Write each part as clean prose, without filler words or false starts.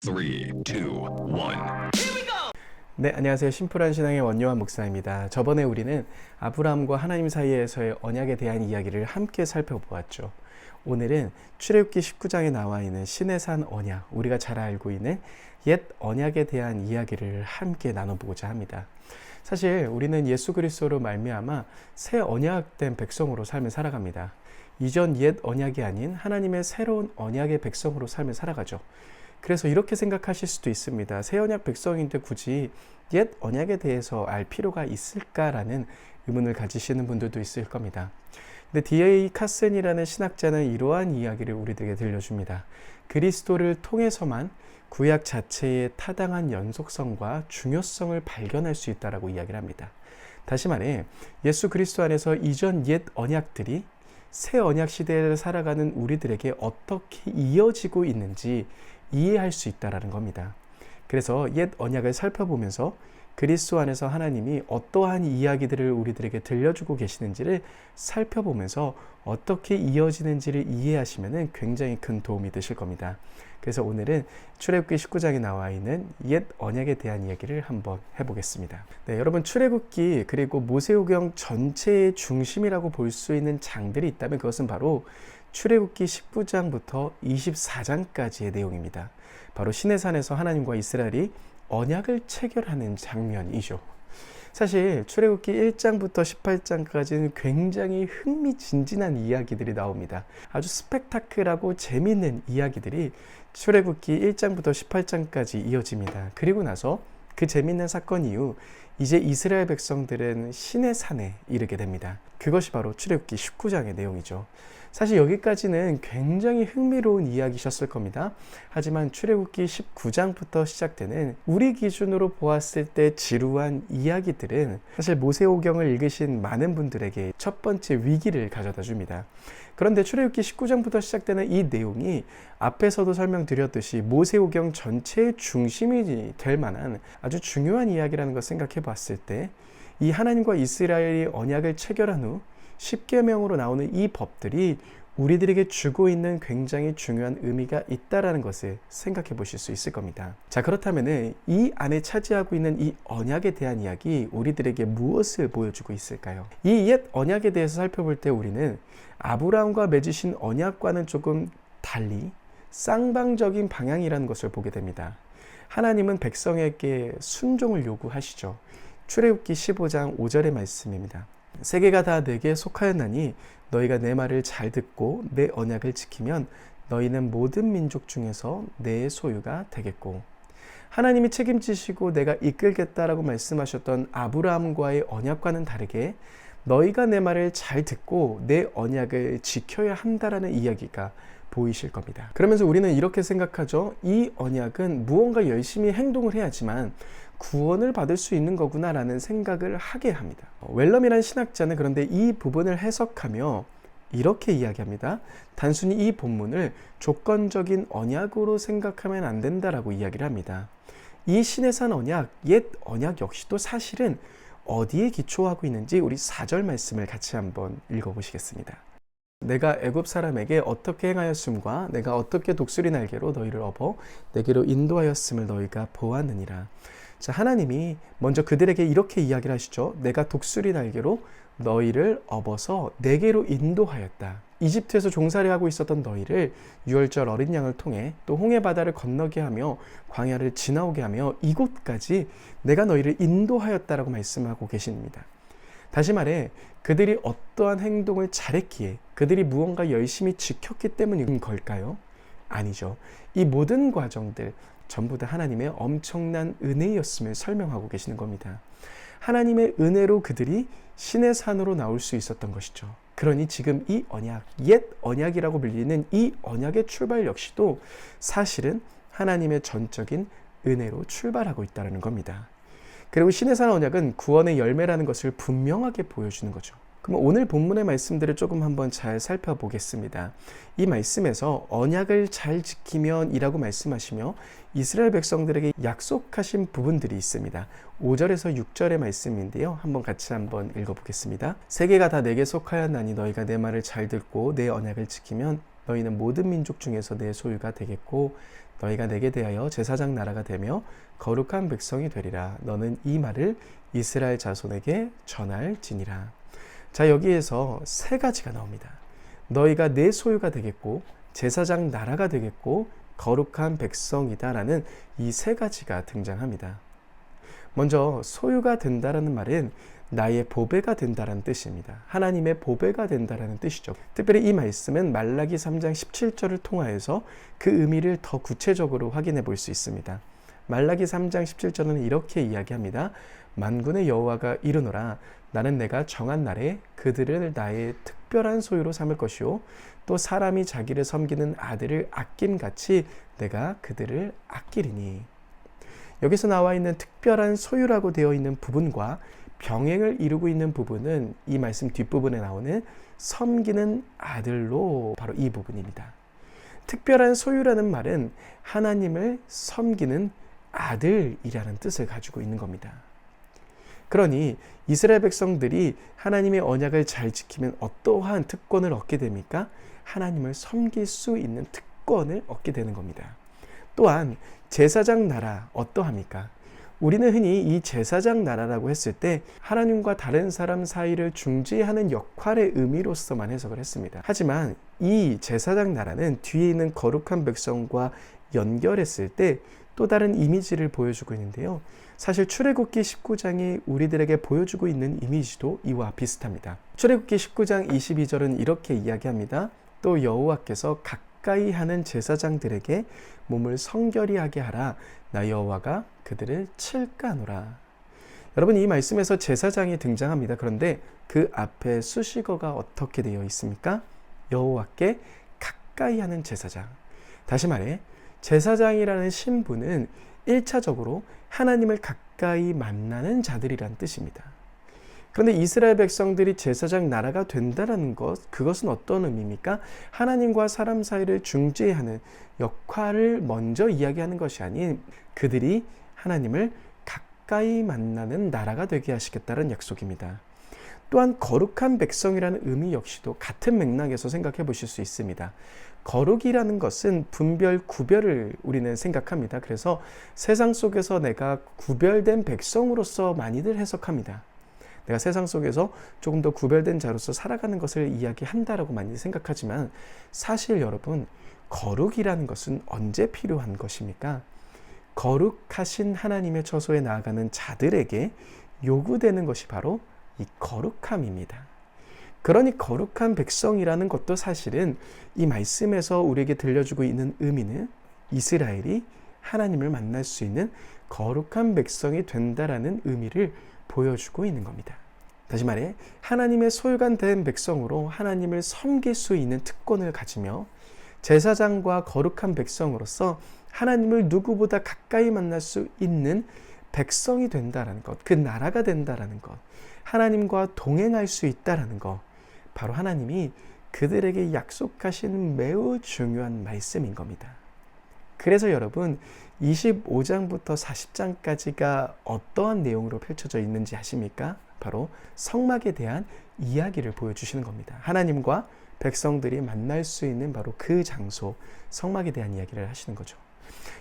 3, 2, 1. 네, 안녕하세요. 심플한 신앙의 원요한 목사입니다. 저번에 우리는 아브라함과 하나님 사이에서의 언약에 대한 이야기를 함께 살펴보았죠. 오늘은 출애굽기 19장에 나와 있는 시내산 언약, 우리가 잘 알고 있는 옛 언약에 대한 이야기를 함께 나눠보고자 합니다. 사실 우리는 예수 그리스도로 말미암아 새 언약된 백성으로 삶을 살아갑니다. 이전 옛 언약이 아닌 하나님의 새로운 언약의 백성으로 삶을 살아가죠. 그래서 이렇게 생각하실 수도 있습니다. 새 언약 백성인데 굳이 옛 언약에 대해서 알 필요가 있을까라는 의문을 가지시는 분들도 있을 겁니다. 근데 D.A. 카슨이라는 신학자는 이러한 이야기를 우리들에게 들려줍니다. 그리스도를 통해서만 구약 자체의 타당한 연속성과 중요성을 발견할 수 있다라고 이야기를 합니다. 다시 말해 예수 그리스도 안에서 이전 옛 언약들이 새 언약 시대를 살아가는 우리들에게 어떻게 이어지고 있는지 이해할 수 있다는 겁니다. 그래서 옛 언약을 살펴보면서 그리스도 안에서 하나님이 어떠한 이야기들을 우리들에게 들려주고 계시는지를 살펴보면서 어떻게 이어지는지를 이해하시면 굉장히 큰 도움이 되실 겁니다. 그래서 오늘은 출애굽기 19장에 나와 있는 옛 언약에 대한 이야기를 한번 해보겠습니다. 네, 여러분 출애굽기 그리고 모세오경 전체의 중심이라고 볼 수 있는 장들이 있다면 그것은 바로 출애굽기 19장부터 24장까지의 내용입니다. 바로 시내산에서 하나님과 이스라엘이 언약을 체결하는 장면이죠. 사실 출애굽기 1장부터 18장까지는 굉장히 흥미진진한 이야기들이 나옵니다. 아주 스펙타클하고 재미있는 이야기들이 출애굽기 1장부터 18장까지 이어집니다. 그리고 나서 그 재미있는 사건 이후 이제 이스라엘 백성들은 시내산에 이르게 됩니다. 그것이 바로 출애굽기 19장의 내용이죠. 사실 여기까지는 굉장히 흥미로운 이야기셨을 겁니다. 하지만 출애굽기 19장부터 시작되는 우리 기준으로 보았을 때 지루한 이야기들은 사실 모세오경을 읽으신 많은 분들에게 첫 번째 위기를 가져다 줍니다. 그런데 출애굽기 19장부터 시작되는 이 내용이 앞에서도 설명드렸듯이 모세오경 전체의 중심이 될 만한 아주 중요한 이야기라는 걸 생각해 봤을 때 이 하나님과 이스라엘이 언약을 체결한 후 십계명으로 나오는 이 법들이 우리들에게 주고 있는 굉장히 중요한 의미가 있다는 것을 생각해 보실 수 있을 겁니다. 자, 그렇다면 이 안에 차지하고 있는 이 언약에 대한 이야기 우리들에게 무엇을 보여주고 있을까요? 이 옛 언약에 대해서 살펴볼 때 우리는 아브라함과 맺으신 언약과는 조금 달리 쌍방적인 방향이라는 것을 보게 됩니다. 하나님은 백성에게 순종을 요구하시죠. 출애굽기 15장 5절의 말씀입니다. 세계가 다 내게 속하였나니 너희가 내 말을 잘 듣고 내 언약을 지키면 너희는 모든 민족 중에서 내 소유가 되겠고, 하나님이 책임지시고 내가 이끌겠다라고 말씀하셨던 아브라함과의 언약과는 다르게 너희가 내 말을 잘 듣고 내 언약을 지켜야 한다라는 이야기가 보이실 겁니다. 그러면서 우리는 이렇게 생각하죠. 이 언약은 무언가 열심히 행동을 해야지만 구원을 받을 수 있는 거구나 라는 생각을 하게 합니다. 웰럼이라는 신학자는 그런데 이 부분을 해석하며 이렇게 이야기합니다. 단순히 이 본문을 조건적인 언약으로 생각하면 안 된다라고 이야기를 합니다. 이 시내산 언약, 옛 언약 역시도 사실은 어디에 기초하고 있는지 우리 4절 말씀을 같이 한번 읽어보시겠습니다. 내가 애굽 사람에게 어떻게 행하였음과 내가 어떻게 독수리 날개로 너희를 업어 내게로 인도하였음을 너희가 보았느니라. 자, 하나님이 먼저 그들에게 이렇게 이야기를 하시죠. 내가 독수리 날개로 너희를 업어서 내게로 인도하였다. 이집트에서 종살이 하고 있었던 너희를 유월절 어린 양을 통해 또 홍해 바다를 건너게 하며 광야를 지나오게 하며 이곳까지 내가 너희를 인도하였다라고 말씀하고 계십니다. 다시 말해 그들이 어떠한 행동을 잘했기에 그들이 무언가 열심히 지켰기 때문인 걸까요? 아니죠. 이 모든 과정들 전부 다 하나님의 엄청난 은혜였음을 설명하고 계시는 겁니다. 하나님의 은혜로 그들이 시내산으로 나올 수 있었던 것이죠. 그러니 지금 이 언약, 옛 언약이라고 불리는 이 언약의 출발 역시도 사실은 하나님의 전적인 은혜로 출발하고 있다는 겁니다. 그리고 시내산 언약은 구원의 열매라는 것을 분명하게 보여주는 거죠. 그럼 오늘 본문의 말씀들을 조금 한번 잘 살펴보겠습니다. 이 말씀에서 언약을 잘 지키면 이라고 말씀하시며 이스라엘 백성들에게 약속하신 부분들이 있습니다. 5절에서 6절의 말씀인데요. 한번 같이 한번 읽어보겠습니다. 세계가 다 내게 속하였나니 너희가 내 말을 잘 듣고 내 언약을 지키면 너희는 모든 민족 중에서 내 소유가 되겠고 너희가 내게 대하여 제사장 나라가 되며 거룩한 백성이 되리라. 너는 이 말을 이스라엘 자손에게 전할지니라. 자, 여기에서 세 가지가 나옵니다. 너희가 내 소유가 되겠고 제사장 나라가 되겠고 거룩한 백성이다라는 이 세 가지가 등장합니다. 먼저 소유가 된다라는 말은 나의 보배가 된다라는 뜻입니다. 하나님의 보배가 된다라는 뜻이죠. 특별히 이 말씀은 말라기 3장 17절을 통하여서 그 의미를 더 구체적으로 확인해 볼 수 있습니다. 말라기 3장 17절은 이렇게 이야기합니다. 만군의 여호와가 이르노라. 나는 내가 정한 날에 그들을 나의 특별한 소유로 삼을 것이요 또 사람이 자기를 섬기는 아들을 아낌같이 내가 그들을 아끼리니. 여기서 나와 있는 특별한 소유라고 되어 있는 부분과 병행을 이루고 있는 부분은 이 말씀 뒷부분에 나오는 섬기는 아들로 바로 이 부분입니다. 특별한 소유라는 말은 하나님을 섬기는 아들이라는 뜻을 가지고 있는 겁니다. 그러니 이스라엘 백성들이 하나님의 언약을 잘 지키면 어떠한 특권을 얻게 됩니까? 하나님을 섬길 수 있는 특권을 얻게 되는 겁니다. 또한 제사장 나라 어떠합니까? 우리는 흔히 이 제사장 나라라고 했을 때 하나님과 다른 사람 사이를 중재하는 역할의 의미로서만 해석을 했습니다. 하지만 이 제사장 나라는 뒤에 있는 거룩한 백성과 연결했을 때 또 다른 이미지를 보여주고 있는데요. 사실 출애굽기 19장이 우리들에게 보여주고 있는 이미지도 이와 비슷합니다. 출애굽기 19장 22절은 이렇게 이야기합니다. 또 여호와께서 가까이 하는 제사장들에게 몸을 성결히 하게 하라. 나 여호와가 그들을 칠까노라. 여러분, 이 말씀에서 제사장이 등장합니다. 그런데 그 앞에 수식어가 어떻게 되어 있습니까? 여호와께 가까이 하는 제사장. 다시 말해 제사장이라는 신분은 1차적으로 하나님을 가까이 만나는 자들이란 뜻입니다. 그런데 이스라엘 백성들이 제사장 나라가 된다는 것, 그것은 어떤 의미입니까? 하나님과 사람 사이를 중재하는 역할을 먼저 이야기하는 것이 아닌 그들이 하나님을 가까이 만나는 나라가 되게 하시겠다는 약속입니다. 또한 거룩한 백성이라는 의미 역시도 같은 맥락에서 생각해 보실 수 있습니다. 거룩이라는 것은 분별, 구별을 우리는 생각합니다. 그래서 세상 속에서 내가 구별된 백성으로서 많이들 해석합니다. 내가 세상 속에서 조금 더 구별된 자로서 살아가는 것을 이야기한다라고 많이 생각하지만 사실 여러분, 거룩이라는 것은 언제 필요한 것입니까? 거룩하신 하나님의 처소에 나아가는 자들에게 요구되는 것이 바로 이 거룩함입니다. 그러니 거룩한 백성이라는 것도 사실은 이 말씀에서 우리에게 들려주고 있는 의미는 이스라엘이 하나님을 만날 수 있는 거룩한 백성이 된다라는 의미를 보여주고 있는 겁니다. 다시 말해 하나님의 소유가 된 백성으로 하나님을 섬길 수 있는 특권을 가지며 제사장과 거룩한 백성으로서 하나님을 누구보다 가까이 만날 수 있는 백성이 된다라는 것, 그 나라가 된다라는 것, 하나님과 동행할 수 있다라는 것, 바로 하나님이 그들에게 약속하신 매우 중요한 말씀인 겁니다. 그래서 여러분 25장부터 40장까지가 어떠한 내용으로 펼쳐져 있는지 아십니까? 바로 성막에 대한 이야기를 보여주시는 겁니다. 하나님과 백성들이 만날 수 있는 바로 그 장소, 성막에 대한 이야기를 하시는 거죠.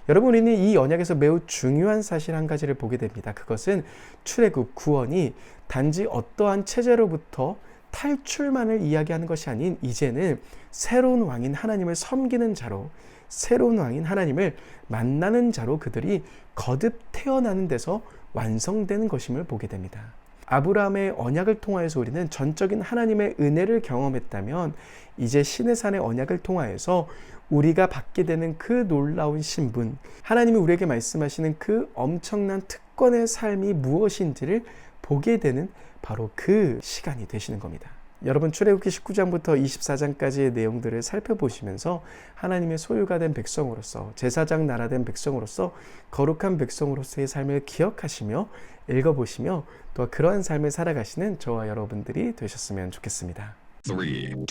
여러분, 우리는 이 언약에서 매우 중요한 사실 한 가지를 보게 됩니다. 그것은 출애굽, 구원이 단지 어떠한 체제로부터 탈출만을 이야기하는 것이 아닌 이제는 새로운 왕인 하나님을 섬기는 자로, 새로운 왕인 하나님을 만나는 자로 그들이 거듭 태어나는 데서 완성되는 것임을 보게 됩니다. 아브라함의 언약을 통하여서 우리는 전적인 하나님의 은혜를 경험했다면 이제 시내산의 언약을 통하여서 우리가 받게 되는 그 놀라운 신분, 하나님이 우리에게 말씀하시는 그 엄청난 특권의 삶이 무엇인지를 보게 되는 바로 그 시간이 되시는 겁니다. 여러분, 출애굽기 19장부터 24장까지의 내용들을 살펴보시면서 하나님의 소유가 된 백성으로서, 제사장 나라 된 백성으로서, 거룩한 백성으로서의 삶을 기억하시며 읽어보시며 또 그러한 삶을 살아가시는 저와 여러분들이 되셨으면 좋겠습니다. 3, 2, 1.